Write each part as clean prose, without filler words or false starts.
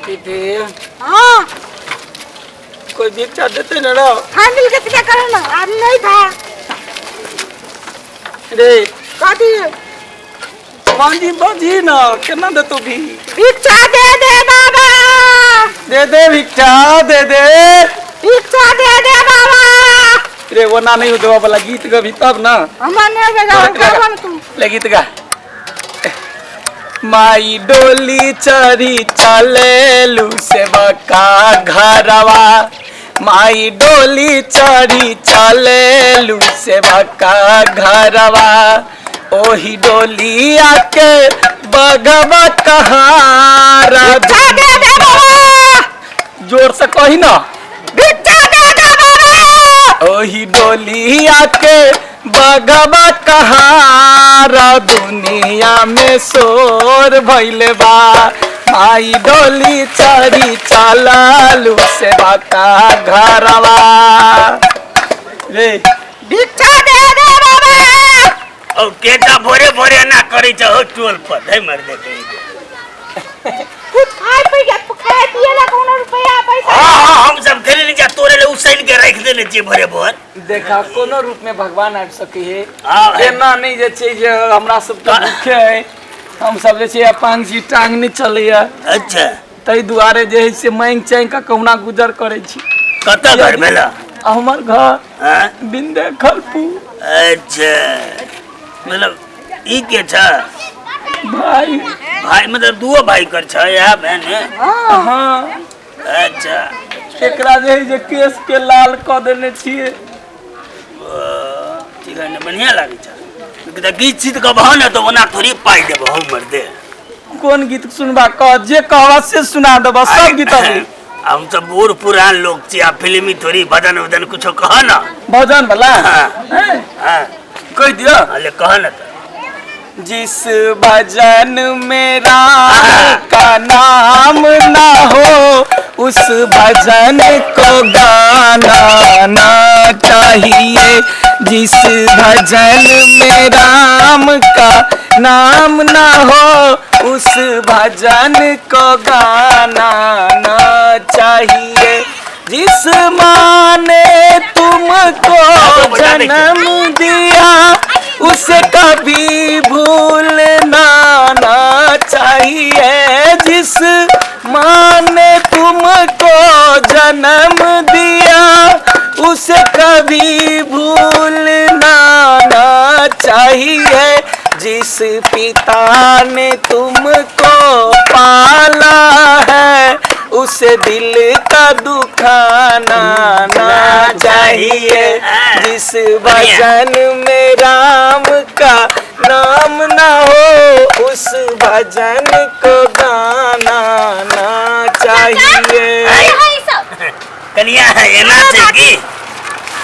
दीदी हाँ कोई भिक्षा देते ना रो हाँ मिल के क्या करो ना आज नहीं था रे काटी मांझी बाजी ना कितना दे तू भी भिक्षा दे दे बाबा दे भिक्षा दे भिक्षा दे दे बाबा रे वो ना नहीं उधवा वाला गीत गा भी तब ना हमने बेगा तू ले गीत गा माई डोली चरी चले लू सेवा का घरवा माई डोली चरी चले लू सेवा का घरवा ओही डोली आके बगवा कहारा जोर से कही ना ओही डोली आके बगवा कहारा दुनिया में शोर भइले बा माई डोली चढ़ी चललू सेवा का घरवा रे भिक्षा दे दे बाबा ओ केटा भोरे भोरे ना करै छ हो टोल पर है मर दे कुछ खाए पे क्या खाए पिए ला कौन रुपया पैसा हां हम सब खेले नहीं जा तोरे ले उसाइन के रख देने जे भोरे भोर देखा कोनो रूप में भगवान आ सके है हां एना नहीं जे छै जे हमरा सब के भूखे है हम सब जे छै अपांग जी टांग नहीं चलैया अच्छा तै दुआरे जे है से मांग चांग का कहुना गुजर करे छी कत घर मेला हमर घर हां बिंदे खलपुर अच्छा मतलब ई के छ भाई भाई मतलब दुओ भाई कर छ या बहन है हां अच्छा एकरा जे है जे केस के लाल क देने छिए ठीक है बढ़िया लागे छ त गीत सीत का बहाना तो ओना थोड़ी पाई देबो हम मर दे कौन गीत सुनबा कह जे कहवा से सुना देबा सब गीत हम सब बूढ़ पुरान लोग छी आ फिल्मी थोड़ी भजन वजन कुछ कह ना भजन वाला हां हां कह दियो अले कह ना जिस भजन में राम का नाम ना हो उस भजन को गाना ना चाहिए जिस भजन में राम का नाम ना हो उस भजन को गाना ना चाहिए जिस माँ ने तुमको जन्म दिया उसे कभी भूलना ना चाहिए जिस माँ ने तुमको जन्म दिया उसे कभी भूलना ना चाहिए जिस पिता ने तुमको पाला है उसे दिल का दुखाना ना चाहिए जिस भजन में राम का नाम ना हो उस भजन को गाना ना चाहिए कनिया है ना छै की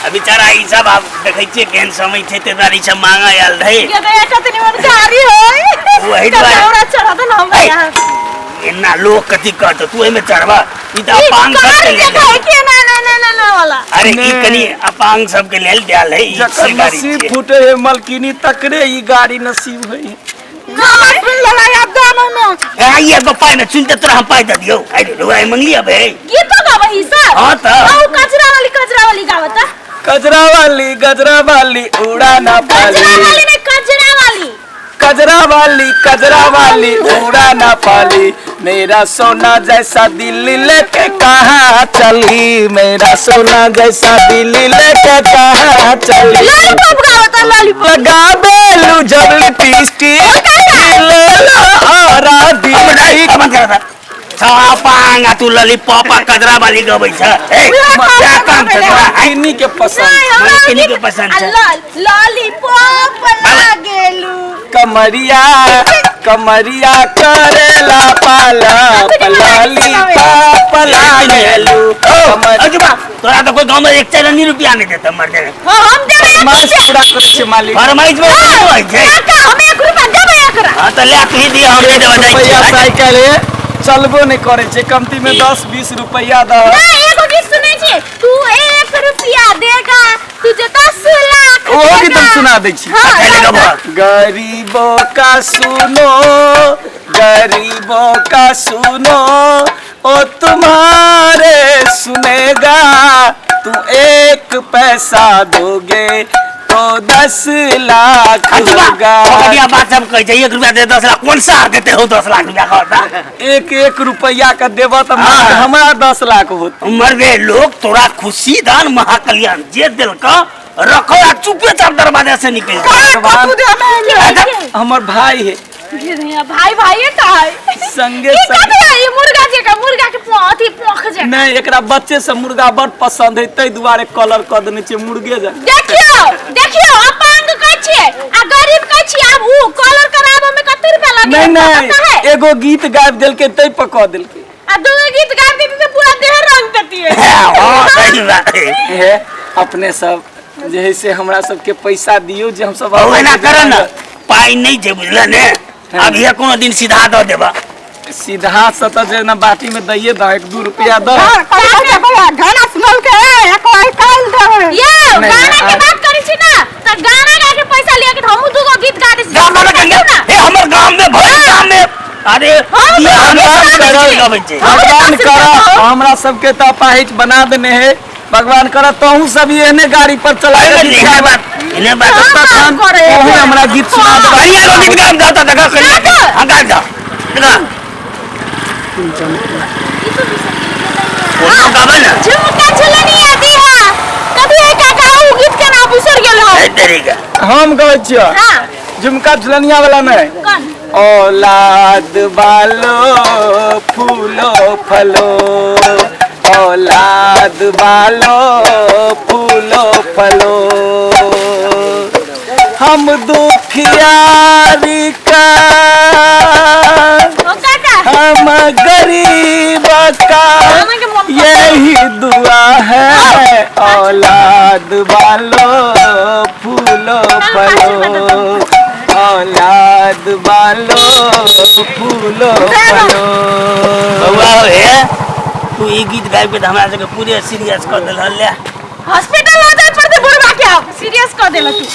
अभी चारा ई सब आप देखै छियै केहन समय छै ते दारी सब मांगा आयल रहे ये बेटा तनी मन गारी होय वही द्वारा चढ़ा दे हम यहाँ इन्ना लोग कथी कहत तू एमे चढ़वा ई त अपांग सब के लेल ना वाला अरे ई कनी अपांग सब के लेल देल है ई जकर नसीब फूटे है मलकिनी तकरे ई गाड़ी नसीब है गाना सुन लला याद दोनों में हां ये गोपाई में सुनते तोरा हम पाई द दियो आई रुआई मंगली अब है गीत गावही सर हां त औ कचरा वाली गावता गजरा वाली उड़ा ना पाली कजरा वाली उड़ा ना पाली मेरा सोना जैसा दिल लेके कहाँ चली मेरा सोना जैसा दिल लेके कहाँ चली लॉलीपॉप गावता लॉलीपॉप लगा बेलू जब लिपस्टिक ले लो हरा दिल बंद कर छापांग तू लॉलीपॉप कजरा वाली गबै छ ए क्या काम छ तोरा किन्नी के पसंद किन्नी के पसंद छ लॉलीपॉप लागेलू कमरिया करेला पाला पलाली पापला मेलू अजुबा तोरा तो कोई गांव में 1 चार रुपया नहीं देता मर दे हम देबे फरमाइश पूरा कर छे मालिक फरमाइश में होय छै हम 1 रुपया देबे एकरा हां त ले कहि दिए हम दे देबे रुपया साइकिल चलबो नहीं करे छे कमती में 10-20 रुपया द एगो गीत सुनै छी तू 1 रुपया देगा तुझे 10 लाख ओ गीत हम सुना दै छी गरीबों का सुनो वो तुम्हारे सुनेगा, तू 1 पैसा दोगे तो 10 लाख होगा। बात सब कह जाइए 1 रुपया दे 10 लाख कौन सा देते हो 10 लाख रुपया का होता? 1 रुपया का देवा तो हमारा 10 लाख होता। मर गए लोग तोरा खुशी दान महाकल्याण जे दिल का रखो या चुपे चाप दरवाजे से निकल हमार भाई है भाई भाई का है संगे ये संगे का है ये मुर्गा के पोथी पोख जे नहीं एकरा बच्चे से मुर्गा बड़ पसंद है तै दुआरे कलर क देने छै मुर्गे जा। देखियो अपांग कहै छियै आ गरीब कहै छियै अब उ कलर कराबो में कते रुपया लगे? नहीं एगो गीत गाबि देलके तै पका देलके आ दूगो गीत गाबि देती तो पूरा देह रंग देती है। हां सही बात है अपने सब जे है से हमरा सबके पैसा दियो जे हम सब ओना करे ना पाई नहीं जे बुझला ने अब ये कोनो दिन सीधा द देबा सीधा सत जे ना बाटी में दइए द 1-2 रुपया द गाना सुनल के एक काल देबे ये गाना के बात करै छी ना त गाना गा के पैसा लिया के हमहु दूगो गीत गा दै छी। गाना लगा ए हमर गांव में भर गांव में अरे ये भगवान करा हमरा सबके त पाहिट बना देने है भगवान करा तोहू सब एहने गाड़ी पर चला इने बात करे हमरा गीत सुना दे बढ़िया रो गीत गाम गाता देखा करी हां गा जा देखा कोनो गावे ना झुमका झुलनी आती है कभी एक गाऊ गीत के नाम बिसर गेल हो ए तरीका हम गबै छियै हां झुमका झुलनिया वाला नहीं कौन औलाद बालो फूलो फलो औलाद बालो फूलो फलो हम दुखियारी का हम गरीब का यही दुआ है औलाद बालो फूलो फलो औलाद बालो फूलो फलो। वाह है तू ई गीत गाइब के हमरा जगह पूरे सीरियस कर देल हल्ले हॉस्पिटल ले जाए पड़ते बुढ़वा के आप सीरियस कर देला तू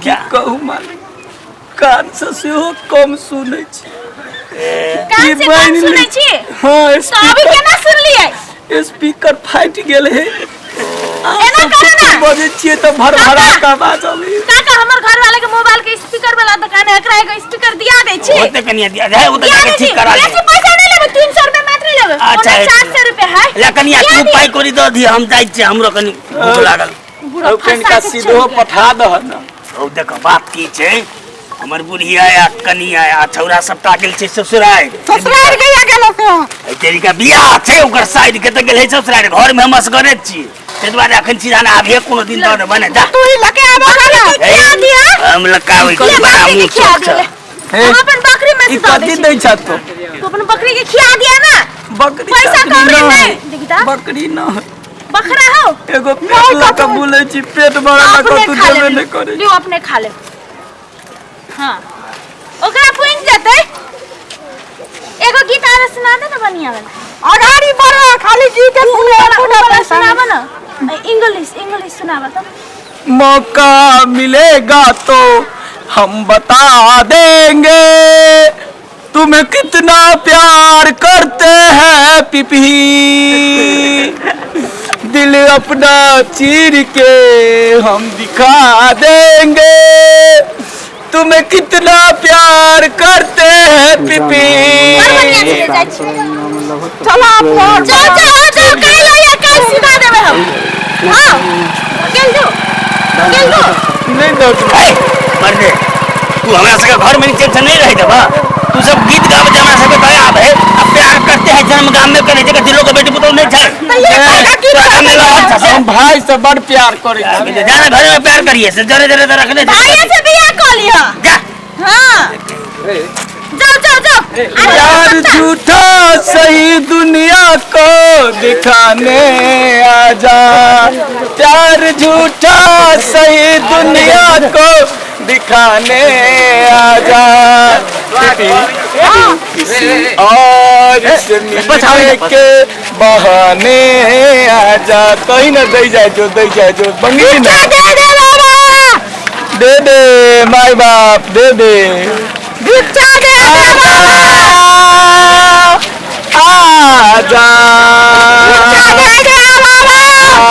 क्या कहूं मालिक कान से हो कम सुनै छी कान से कम सुनै छी हां तो अभी केना सुन लिए स्पीकर फाट गेल है एना करे ना बजे छिए त भर भरा का आवाज आवे काका हमर घर वाले के मोबाइल के स्पीकर वाला दुकान है एकरा एगो स्पीकर दिया दे छी ओते कनिया दिया जाए ओते जाके ठीक करा ले ऐसे पैसा नहीं लेबे 300 रुपए मात्र लेबे अच्छा 400 रुपए है ला कनिया तू पाई करी द दी हम जाई छी हमरो कनी भूख लागल और कनिका सीधो पठा दह न ओ देख बात की छै हमर बुढ़िया या कनिया या छौरा सबटा गेल छै ससुराल ससुराल गया गेलो से ए तेरी का बियाह छै ओकर साइड के त गेल है ससुराल घर में हम असगरे छी ते दुआरे अखन सीधा ना आबे कोनो दिन द बने जा तू ही लके आबो ना खिया दिया हम लकावे के बड़ा मुंह खिया चोक दिया छै हम अपन बकरी में ई से कथि दै छ तो तू अपन बकरी के खिया दिया ना बकरी पैसा कौड़ी नहीं देखिता बकरी न बकरा हो एगो पेटला का बोले छी पेट भरला को तू देबे नहीं करे लियो अपने खा ले हां ओकरा पुइन जते एगो गीत आर सुना दे ना बनिया वाला अगाड़ी बढ़ो खाली गीत सुने पूरा पैसा सुनावा ना इंग्लिश सुनावा तो मौका मिलेगा तो हम बता देंगे तुम्हें कितना प्यार करते हैं पिपी दिल अपना चीर के हम दिखा देंगे तुम्हें कितना प्यार करते हैं पिपी चलो आप चल कल या कल सीधा देबे हम हां चल दो नहीं दो मर दे तू हमरा सके घर में टेंशन नहीं रह देबा तू सब गीत गावे जमा सके दया आवे अब प्यार करते हैं जन्म गाम में करे जगह दिलों को बेटी पुतौ नहीं छै हम भाई से बड़ प्यार करे जाने भरे में प्यार करिए से जरे जरे रख दे भाई से बियाह कर लिया जा हां जाओ प्यार झूठा सही दुनिया को दिखाने आजा प्यार झूठा सही दुनिया को दिखाने आजा किसी और से मिलने के बहाने आजा कहीं ना दे जाए जो बंगी ना दे माई बाप दे भिक्षा दे राजा